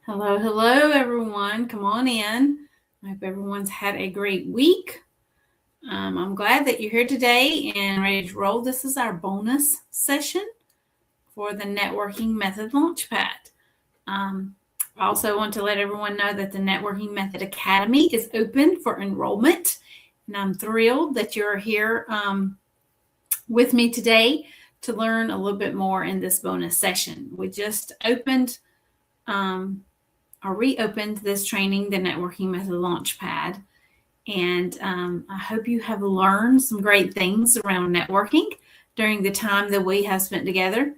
Hello, hello, everyone. Come on in. I hope everyone's had a great week. I'm glad that you're here today and ready to roll. This is our bonus session for the Networking Method Launchpad. I also want to let everyone know that the Networking Method Academy is open for enrollment, and I'm thrilled that you're here with me today to learn a little bit more in this bonus session. We just reopened this training, the Networking Method Launchpad. And I hope you have learned some great things around networking during the time that we have spent together.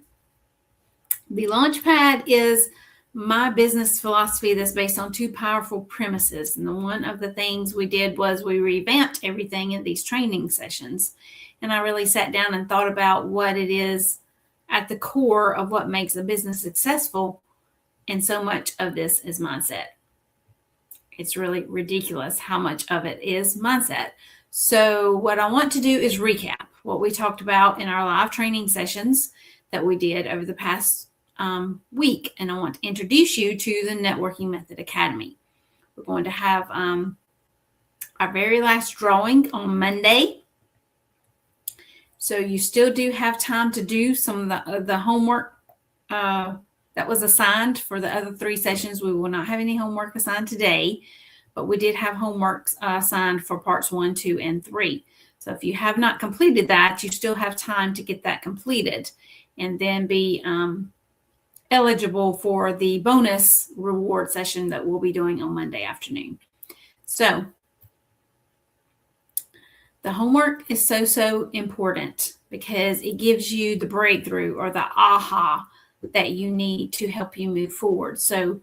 The Launchpad is my business philosophy that's based on two powerful premises. And one of the things we did was we revamped everything in these training sessions. And I really sat down and thought about what it is at the core of what makes a business successful. And so much of this is mindset. It's really ridiculous how much of it is mindset. So what I want to do is recap what we talked about in our live training sessions that we did over the past week. And I want to introduce you to the Networking Method Academy. We're going to have our very last drawing on Monday. So you still do have time to do some of the homework that was assigned for the other three sessions. We will not have any homework assigned today, but we did have homework assigned for parts 1, 2, and 3. So if you have not completed that, you still have time to get that completed and then be eligible for the bonus reward session that we'll be doing on Monday afternoon. So the homework is so important because it gives you the breakthrough or the aha that you need to help you move forward. So,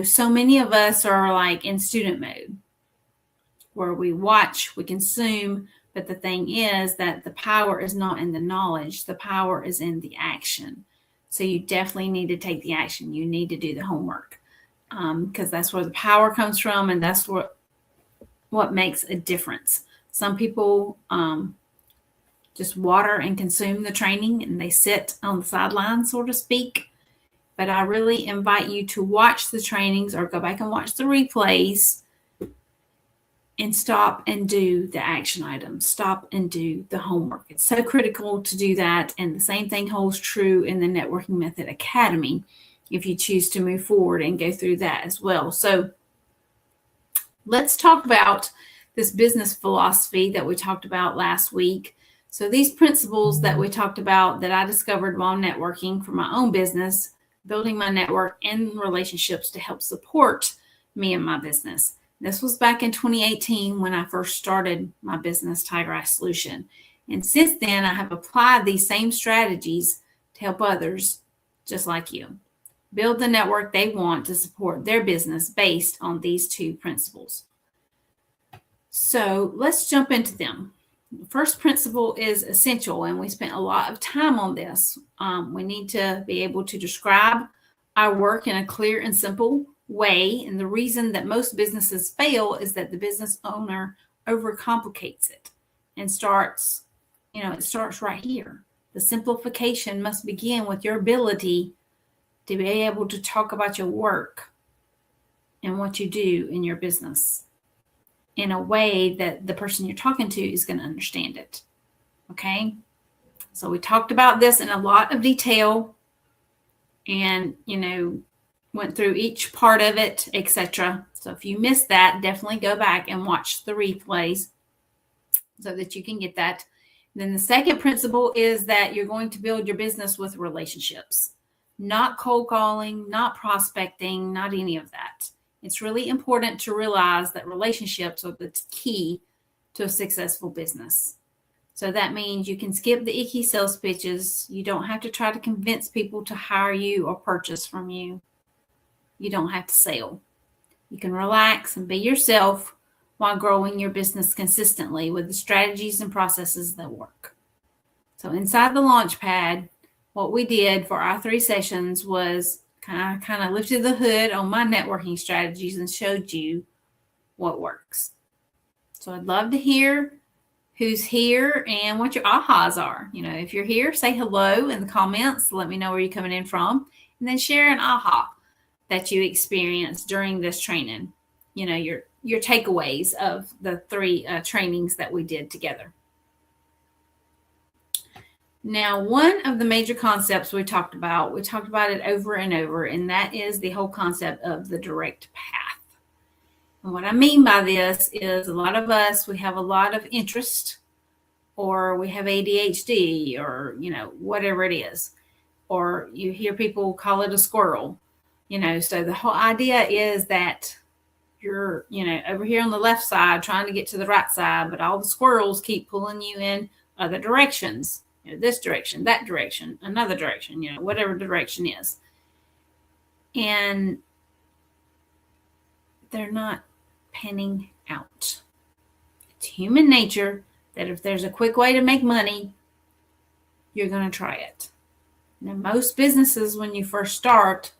so many of us are like in student mode where we watch, we consume, but the thing is that the power is not in the knowledge, the power is in the action. So you definitely need to take the action. You need to do the homework because that's where the power comes from, and that's what makes a difference. Some people just water and consume the training and they sit on the sidelines, so to speak. But I really invite you to watch the trainings or go back and watch the replays and stop and do the action items. Stop and do the homework. It's so critical to do that. And the same thing holds true in the Networking Method Academy if you choose to move forward and go through that as well. So let's talk about this business philosophy that we talked about last week. So these principles that we talked about that I discovered while networking for my own business, building my network and relationships to help support me and my business. This was back in 2018 when I first started my business, Tiger Eye Solution. And since then, I have applied these same strategies to help others just like you build the network they want to support their business based on these two principles. So let's jump into them. The first principle is essential, and we spent a lot of time on this. We need to be able to describe our work in a clear and simple way. And the reason that most businesses fail is that the business owner overcomplicates it and starts right here. The simplification must begin with your ability to be able to talk about your work and what you do in your business in a way that the person you're talking to is going to understand it. Okay. So we talked about this in a lot of detail and, went through each part of it, etc. So if you missed that, definitely go back and watch the replays so that you can get that. And then the second principle is that you're going to build your business with relationships, not cold calling, not prospecting, not any of that. It's really important to realize that relationships are the key to a successful business. So that means you can skip the icky sales pitches. You don't have to try to convince people to hire you or purchase from you. You don't have to sell. You can relax and be yourself while growing your business consistently with the strategies and processes that work. So inside the Launchpad, what we did for our 3 sessions was kind of lifted the hood on my networking strategies and showed you what works. So I'd love to hear who's here and what your ahas are. If you're here, say hello in the comments. Let me know where you're coming in from. And then share an aha that you experienced during this training? You know, your takeaways of the 3 trainings that we did together. Now, one of the major concepts we talked about it over and over, and that is the whole concept of the direct path. And what I mean by this is a lot of us, we have a lot of interest, or we have ADHD, or, you know, whatever it is. Or you hear people call it a squirrel, you know. So the whole idea is that you're, you know, over here on the left side trying to get to the right side, but all the squirrels keep pulling you in other directions. You know, this direction, that direction, another direction, you know, whatever direction is. And they're not panning out. It's human nature that if there's a quick way to make money, you're going to try it. Now, most businesses, when you first start,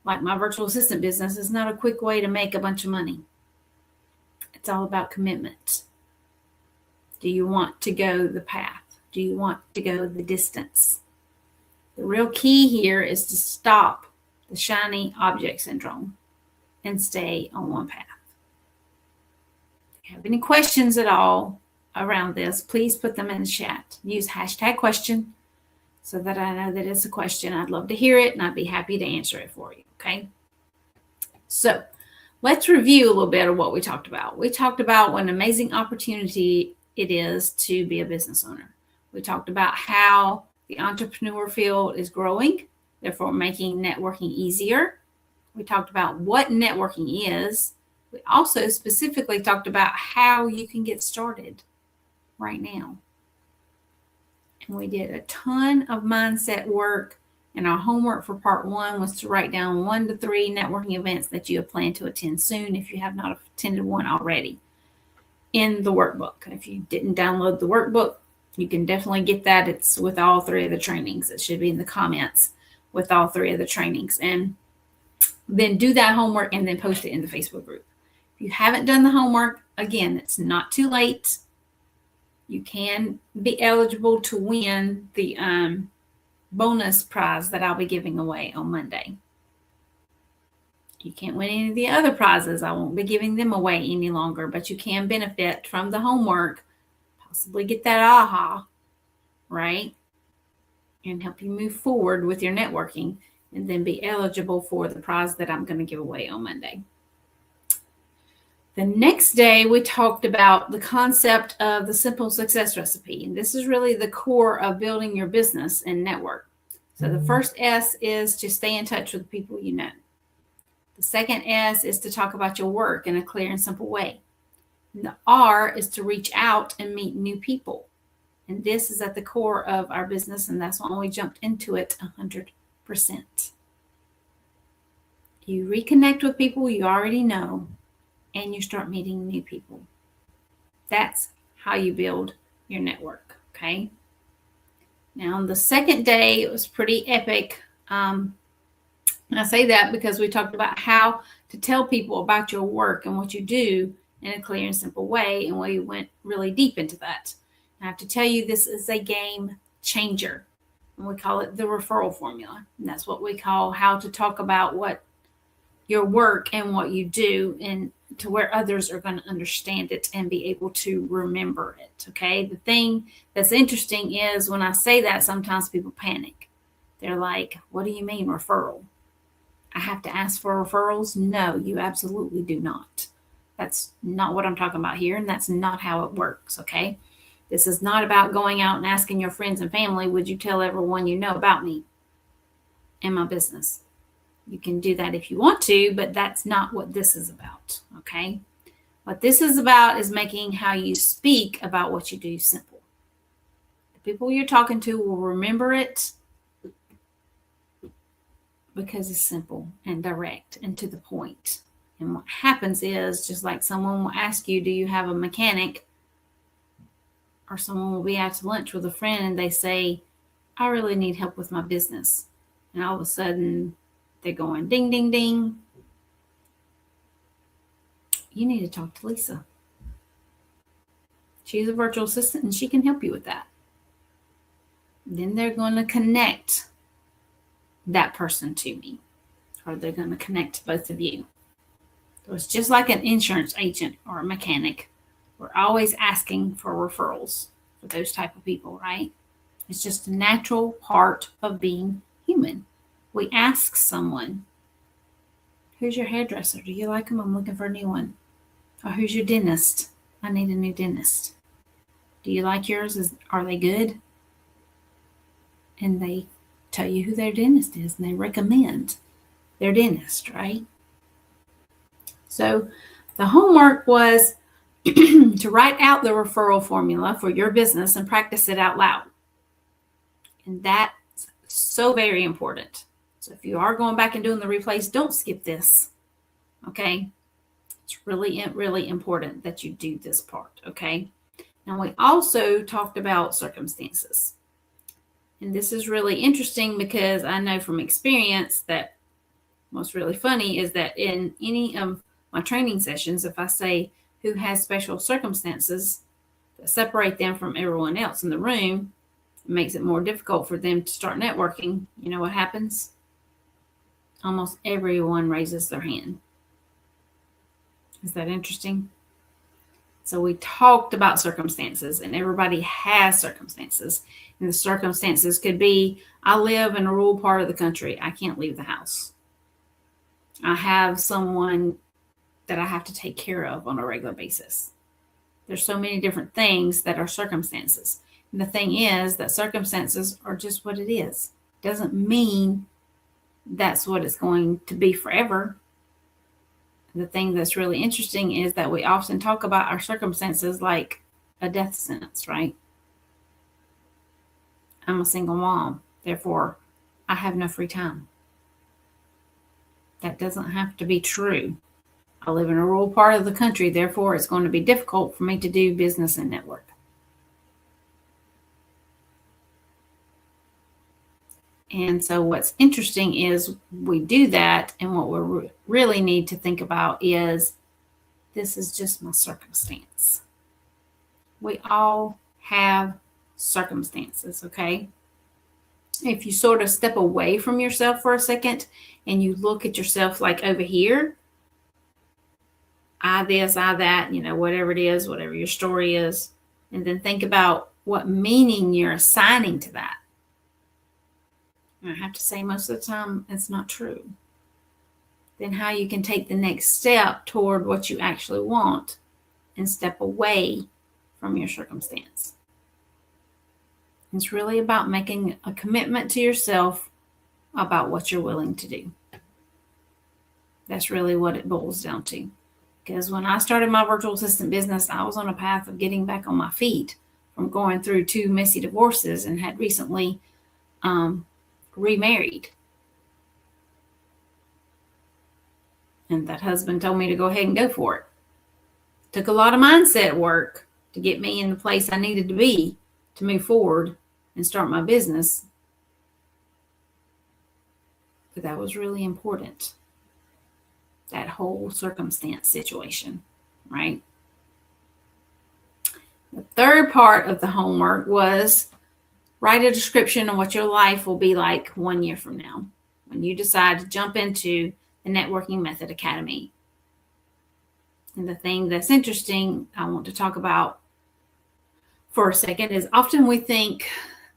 like my virtual assistant business, is not a quick way to make a bunch of money. It's all about commitment. Do you want to go the path? Do you want to go the distance? The real key here is to stop the shiny object syndrome and stay on one path. If you have any questions at all around this, please put them in the chat. Use #question so that I know that it's a question. I'd love to hear it, and I'd be happy to answer it for you, okay? So let's review a little bit of what we talked about. We talked about what an amazing opportunity it is to be a business owner. We talked about how the entrepreneur field is growing, therefore making networking easier. We talked about what networking is. We also specifically talked about how you can get started right now. And we did a ton of mindset work. And our homework for part 1 was to write down 1 to 3 networking events that you have planned to attend soon if you have not attended one already in the workbook. If you didn't download the workbook, you can definitely get that. It's with all 3 of the trainings. It should be in the comments with all 3 of the trainings. And then do that homework and then post it in the Facebook group. If you haven't done the homework, again, it's not too late. You can be eligible to win the bonus prize that I'll be giving away on Monday. You can't win any of the other prizes. I won't be giving them away any longer, but you can benefit from the homework, possibly get that aha, right? And help you move forward with your networking, and then be eligible for the prize that I'm going to give away on Monday. The next day, we talked about the concept of the simple success recipe. And this is really the core of building your business and network. So the first S is to stay in touch with the people you know. The second S is to talk about your work in a clear and simple way. And the R is to reach out and meet new people. And this is at the core of our business, and that's why we jumped into it 100%. You reconnect with people you already know, and you start meeting new people. That's how you build your network, okay? Now, on the second day, it was pretty epic. And I say that because we talked about how to tell people about your work and what you do in a clear and simple way, and we went really deep into that. I have to tell you, this is a game changer, and we call it the referral formula. And that's what we call how to talk about what your work and what you do, and to where others are going to understand it and be able to remember it. Okay. The thing that's interesting is when I say that, sometimes people panic. They're like, what do you mean referral? I have to ask for referrals? No, you absolutely do not. That's not what I'm talking about here. And that's not how it works. Okay. This is not about going out and asking your friends and family, would you tell everyone you know about me and my business? You can do that if you want to, but that's not what this is about, okay? What this is about is making how you speak about what you do simple. The people you're talking to will remember it because it's simple and direct and to the point. And what happens is, just like someone will ask you, do you have a mechanic? Or someone will be out to lunch with a friend and they say, I really need help with my business. And all of a sudden, they're going ding, ding, ding. You need to talk to Lisa. She's a virtual assistant and she can help you with that. Then they're going to connect that person to me. or they're going to connect both of you. So it's just like an insurance agent or a mechanic. We're always asking for referrals for those type of people, right? It's just a natural part of being human. We ask someone, who's your hairdresser? Do you like them? I'm looking for a new one. Or who's your dentist? I need a new dentist. Do you like yours? Are they good? And they tell you who their dentist is, and they recommend their dentist, right? So the homework was to write out the referral formula for your business and practice it out loud. And that's so very important. So if you are going back and doing the replays, don't skip this. Okay? It's really, really important that you do this part. Okay? Now, we also talked about circumstances. And this is really interesting because I know from experience that what's really funny is that in any of my training sessions, if I say who has special circumstances that separate them from everyone else in the room, it makes it more difficult for them to start networking. You know what happens? Almost everyone raises their hand. Is that interesting? So we talked about circumstances, and everybody has circumstances. And the circumstances could be, I live in a rural part of the country. I can't leave the house. I have someone that I have to take care of on a regular basis. There's so many different things that are circumstances. And the thing is that circumstances are just what it is. It doesn't mean that's what it's going to be forever. The thing that's really interesting is that we often talk about our circumstances like a death sentence, right? I'm a single mom, therefore I have no free time. That doesn't have to be true. I live in a rural part of the country, therefore it's going to be difficult for me to do business and network. And so what's interesting is we do that, and what we really need to think about is this is just my circumstance. We all have circumstances, okay? If you sort of step away from yourself for a second and you look at yourself like over here, I this, I that, whatever it is, whatever your story is, and then think about what meaning you're assigning to that. And I have to say most of the time it's not true. Then how you can take the next step toward what you actually want and step away from your circumstance. It's really about making a commitment to yourself about what you're willing to do. That's really what it boils down to. Because when I started my virtual assistant business, I was on a path of getting back on my feet from going through 2 messy divorces and had recently remarried. And that husband told me to go ahead and go for it. Took a lot of mindset work to get me in the place I needed to be to move forward and start my business. But that was really important. That whole circumstance situation, right? The third part of the homework was write a description of what your life will be like 1 year from now when you decide to jump into the Networking Method Academy. And the thing that's interesting, I want to talk about for a second, is often we think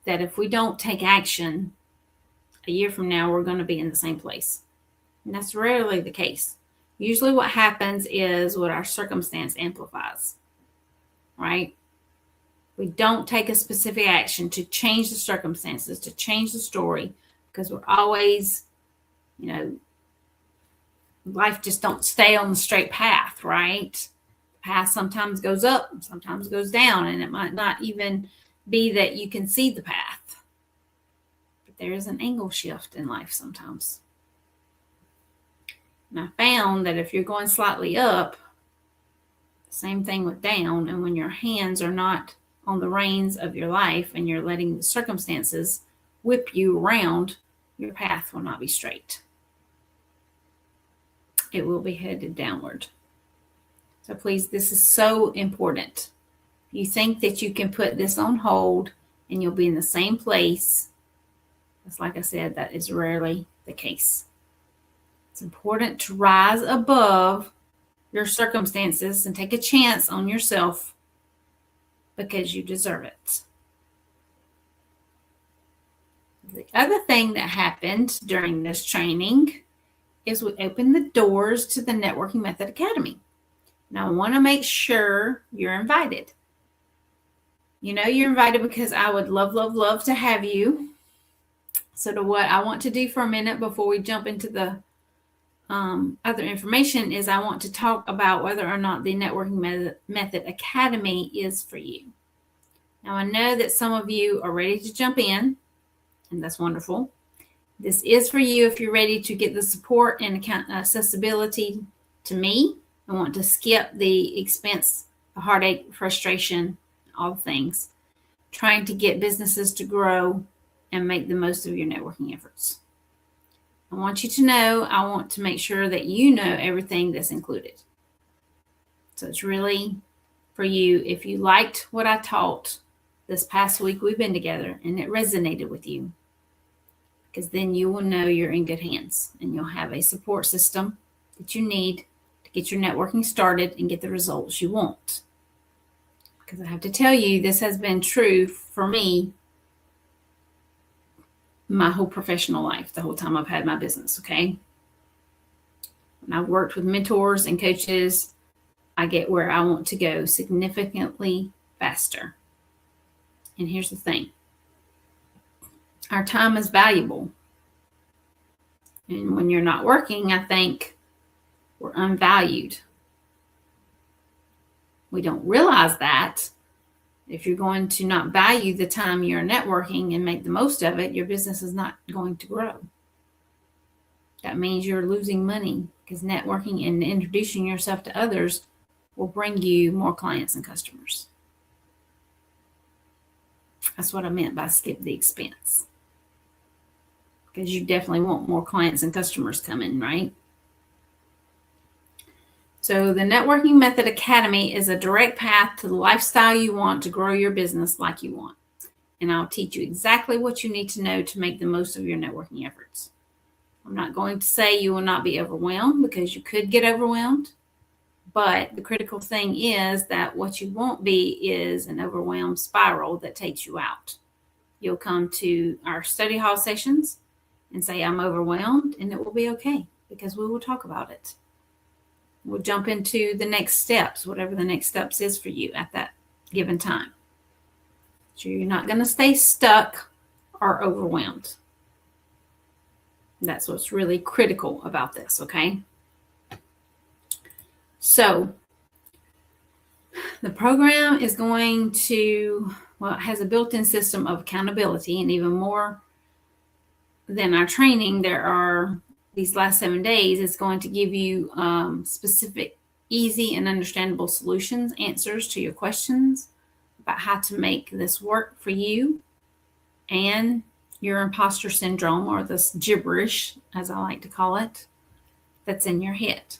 that if we don't take action, a year from now, we're going to be in the same place. And that's rarely the case. Usually what happens is what our circumstance amplifies, right? We don't take a specific action to change the circumstances, to change the story, because we're always, life just don't stay on the straight path, right? The path sometimes goes up, sometimes goes down, and it might not even be that you can see the path. But there is an angle shift in life sometimes. And I found that if you're going slightly up, same thing with down, and when your hands are not on the reins of your life and you're letting the circumstances whip you around, your path will not be straight. It will be headed downward. So please, this is so important. If you think that you can put this on hold and you'll be in the same place, it's like I said, that is rarely the case. It's important to rise above your circumstances and take a chance on yourself because you deserve it. The other thing that happened during this training is we opened the doors to the Networking Method Academy. Now, I want to make sure you're invited. You know you're invited because I would love, love, love to have you. So what I want to do for a minute before we jump into the other information is I want to talk about whether or not the Networking Method Academy is for you. Now, I know that some of you are ready to jump in, and that's wonderful. This is for you if you're ready to get the support and accessibility to me and want to skip the expense, the heartache, frustration, all the things, trying to get businesses to grow and make the most of your networking efforts. I want you to know, I want to make sure that you know everything that's included. So it's really for you. If you liked what I taught this past week we've been together and it resonated with you, because then you will know you're in good hands and you'll have a support system that you need to get your networking started and get the results you want. Because I have to tell you, this has been true for me my whole professional life, the whole time I've had my business, okay? When I've worked with mentors and coaches, I get where I want to go significantly faster. And here's the thing. Our time is valuable. And when you're not working, I think we're unvalued. We don't realize that. If you're going to not value the time you're networking and make the most of it, your business is not going to grow. That means you're losing money because networking and introducing yourself to others will bring you more clients and customers. That's what I meant by skip the expense. Because you definitely want more clients and customers coming, right? So the Networking Method Academy is a direct path to the lifestyle you want to grow your business like you want. And I'll teach you exactly what you need to know to make the most of your networking efforts. I'm not going to say you will not be overwhelmed because you could get overwhelmed. But the critical thing is that what you won't be is an overwhelmed spiral that takes you out. You'll come to our study hall sessions and say, I'm overwhelmed, and it will be okay because we will talk about it. We'll jump into the next steps, whatever the next steps is for you at that given time. So you're not going to stay stuck or overwhelmed. That's what's really critical about this, okay? So the program is going to, well, it has a built-in system of accountability, and even more than our training, there are these last 7 days, it's going to give you specific, easy, and understandable solutions, answers to your questions about how to make this work for you and your imposter syndrome, or this gibberish, as I like to call it, that's in your head.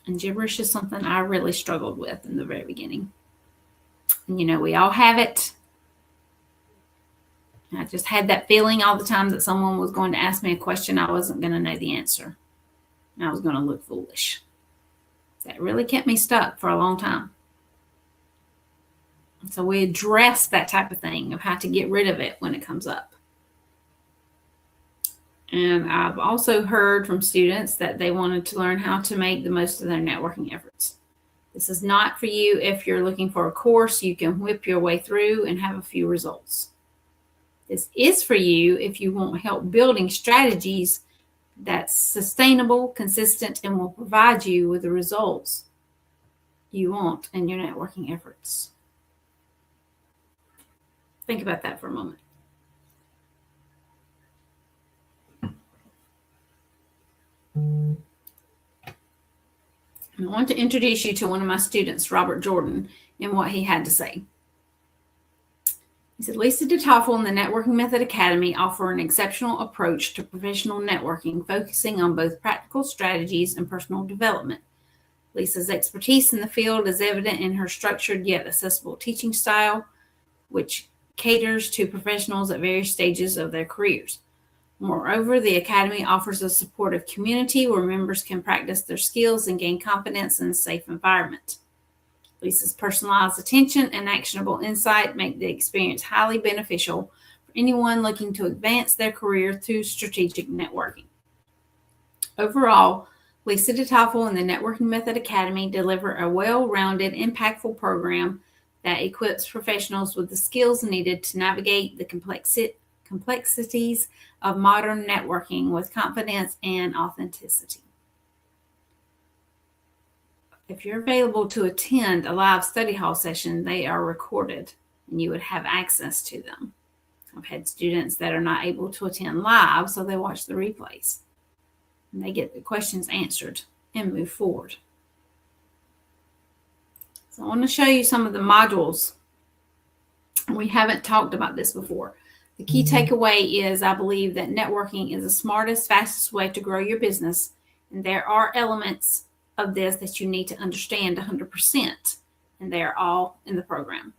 And gibberish is something I really struggled with in the very beginning. And you know, we all have it. I just had that feeling all the time that someone was going to ask me a question I wasn't going to know the answer. And I was going to look foolish. That really kept me stuck for a long time. So we address that type of thing of how to get rid of it when it comes up. And I've also heard from students that they wanted to learn how to make the most of their networking efforts. This is not for you if you're looking for a course you can whip your way through and have a few results. This is for you if you want help building strategies that's sustainable, consistent, and will provide you with the results you want in your networking efforts. Think about that for a moment. I want to introduce you to one of my students, Robert Jordan, and what he had to say. He said, Lisa DeToffel and the Networking Method Academy offer an exceptional approach to professional networking, focusing on both practical strategies and personal development. Lisa's expertise in the field is evident in her structured yet accessible teaching style, which caters to professionals at various stages of their careers. Moreover, the Academy offers a supportive community where members can practice their skills and gain confidence in a safe environment. Lisa's personalized attention and actionable insight make the experience highly beneficial for anyone looking to advance their career through strategic networking. Overall, Lisa DeToffel and the Networking Method Academy deliver a well-rounded, impactful program that equips professionals with the skills needed to navigate the complexities of modern networking with confidence and authenticity. If you're available to attend a live study hall session, they are recorded and you would have access to them. I've had students that are not able to attend live, so they watch the replays and they get the questions answered and move forward. So I want to show you some of the modules. We haven't talked about this before. The key takeaway is I believe that networking is the smartest, fastest way to grow your business. And there are elements of this that you need to understand 100%. And they are all in the program.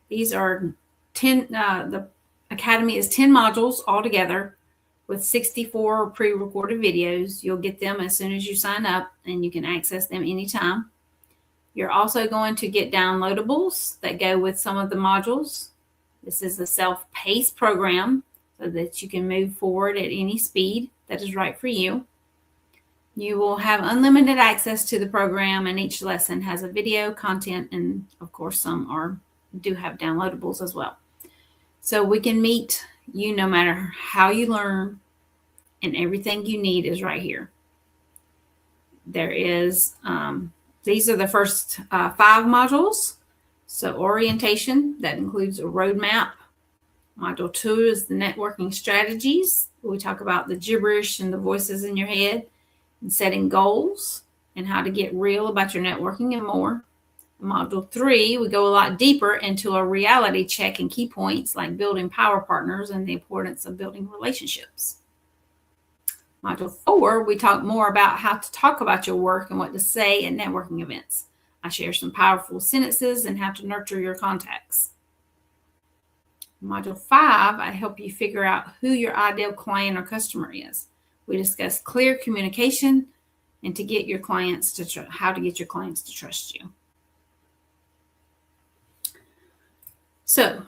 These are 10, the Academy is 10 modules altogether with 64 pre-recorded videos. You'll get them as soon as you sign up and you can access them anytime. You're also going to get downloadables that go with some of the modules. This is a self-paced program so that you can move forward at any speed that is right for you. You will have unlimited access to the program, and each lesson has a video content, and of course some do have downloadables as well. So we can meet you no matter how you learn, and everything you need is right here. There is these are the first 5 modules. So orientation, that includes a roadmap. Module 2 is the networking strategies. We talk about the gibberish and the voices in your head and setting goals and how to get real about your networking and more. Module 3, we go a lot deeper into a reality check and key points like building power partners and the importance of building relationships. Module 4, we talk more about how to talk about your work and what to say at networking events. I share some powerful sentences and how to nurture your contacts. Module 5, I help you figure out who your ideal client or customer is. We discuss clear communication and to get your clients to how to get your clients to trust you. So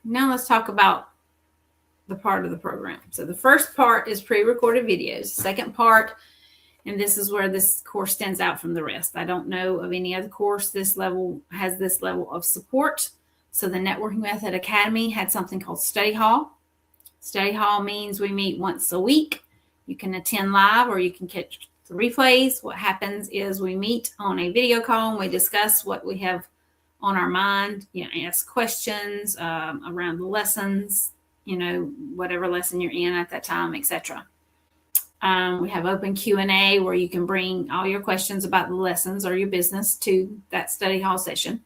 now let's talk about the part of the program. So the first part is pre-recorded videos. The second part, and this is where this course stands out from the rest. I don't know of any other course this level has this level of support. So the Networking Method Academy had something called Study Hall. Study Hall means we meet once a week. You can attend live or you can catch the replays. What happens is we meet on a video call and we discuss what we have on our mind, ask questions around the lessons, whatever lesson you're in at that time, etc. We have open Q&A where you can bring all your questions about the lessons or your business to that study hall session.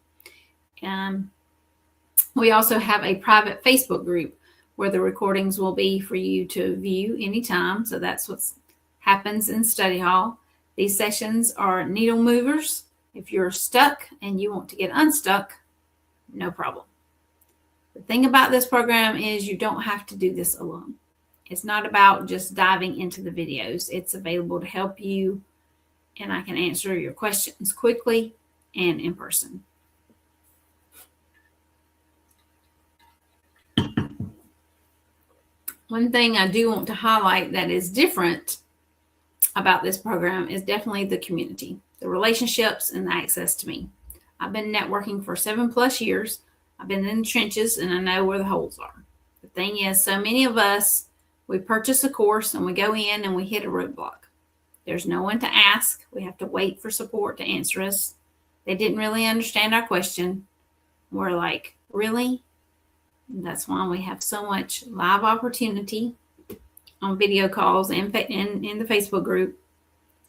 We also have a private Facebook group where the recordings will be for you to view anytime. So that's what happens in study hall. These sessions are needle movers. If you're stuck and you want to get unstuck, no problem. The thing about this program is you don't have to do this alone. It's not about just diving into the videos. It's available to help you, and I can answer your questions quickly and in person. One thing I do want to highlight that is different about this program is definitely the community, the relationships, and the access to me. I've been networking for 7+ years. I've been in the trenches and I know where the holes are. The thing is, so many of us, we purchase a course and we go in and we hit a roadblock. There's no one to ask. We have to wait for support to answer us. They didn't really understand our question. We're like, really? And that's why we have so much live opportunity on video calls and in the Facebook group.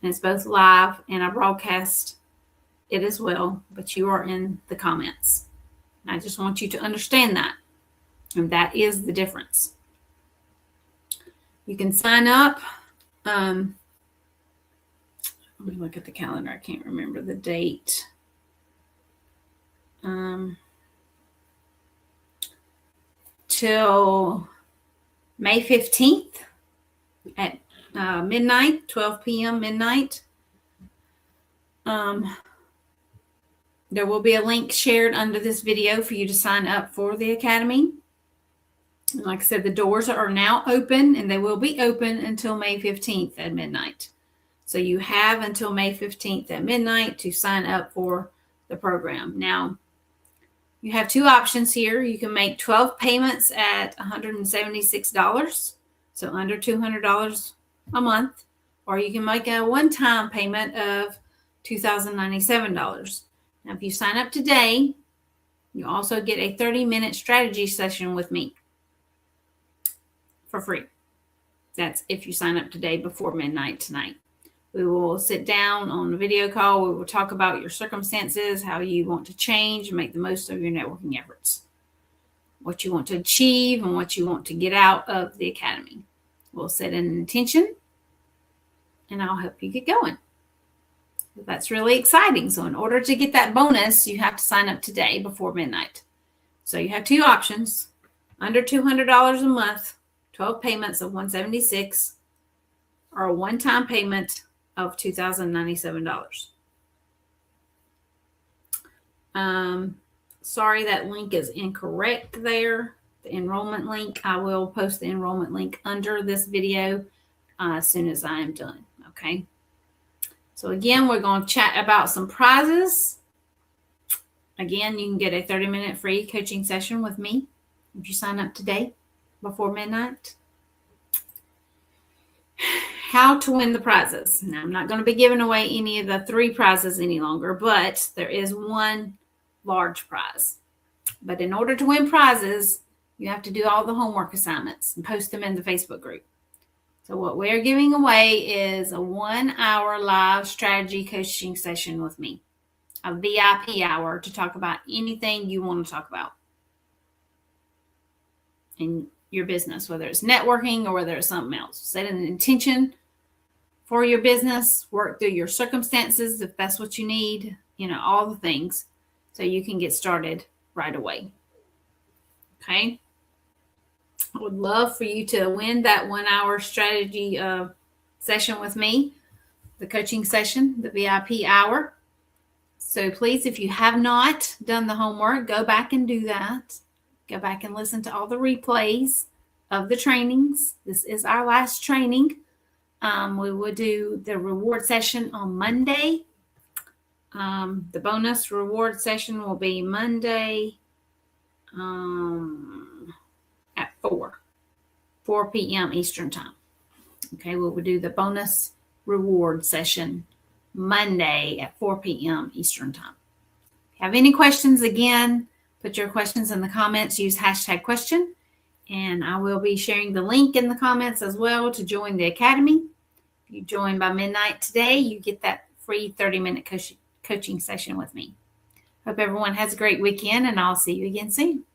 And it's both live and I broadcast it as well, but you are in the comments. And I just want you to understand that. And that is the difference. You can sign up. Let me look at the calendar. I can't remember the date. Till May 15th at midnight, 12 p.m. midnight. There will be a link shared under this video for you to sign up for the Academy. And like I said, the doors are now open, and they will be open until May 15th at midnight. So you have until May 15th at midnight to sign up for the program. Now, you have two options here. You can make 12 payments at $176, so under $200 a month, or you can make a one-time payment of $2,097. Now, if you sign up today, you also get a 30-minute strategy session with me for free. That's if you sign up today before midnight tonight. We will sit down on the video call. We will talk about your circumstances, how you want to change and make the most of your networking efforts, what you want to achieve, and what you want to get out of the Academy. We'll set an intention, and I'll help you get going. That's really exciting. So in order to get that bonus, you have to sign up today before midnight. So you have two options: under $200 a month, 12 payments of $176, or a one-time payment of $2,097. Sorry, that link is incorrect there. The enrollment link, I will post the enrollment link under this video as soon as I am done. Okay. So again, we're going to chat about some prizes. Again, you can get a 30-minute free coaching session with me if you sign up today before midnight. How to win the prizes. Now, I'm not going to be giving away any of the 3 prizes any longer, but there is one large prize. But in order to win prizes, you have to do all the homework assignments and post them in the Facebook group. So what we're giving away is a 1-hour live strategy coaching session with me, a VIP hour to talk about anything you want to talk about in your business, whether it's networking or whether it's something else. Set an intention for your business, work through your circumstances if that's what you need, all the things, so you can get started right away. Okay. I would love for you to win that 1-hour strategy session with me, the coaching session, the VIP hour. So please, if you have not done the homework, go back and do that. Go back and listen to all the replays of the trainings. This is our last training. We will do the reward session on Monday. The bonus reward session will be Monday at 4 p.m. Eastern time. Okay, we will do the bonus reward session Monday at 4 p.m. Eastern time. If you have any questions, again, put your questions in the comments. Use #question, and I will be sharing the link in the comments as well to join the Academy. If you join by midnight today, you get that free 30-minute coaching session with me. Hope everyone has a great weekend, and I'll see you again soon.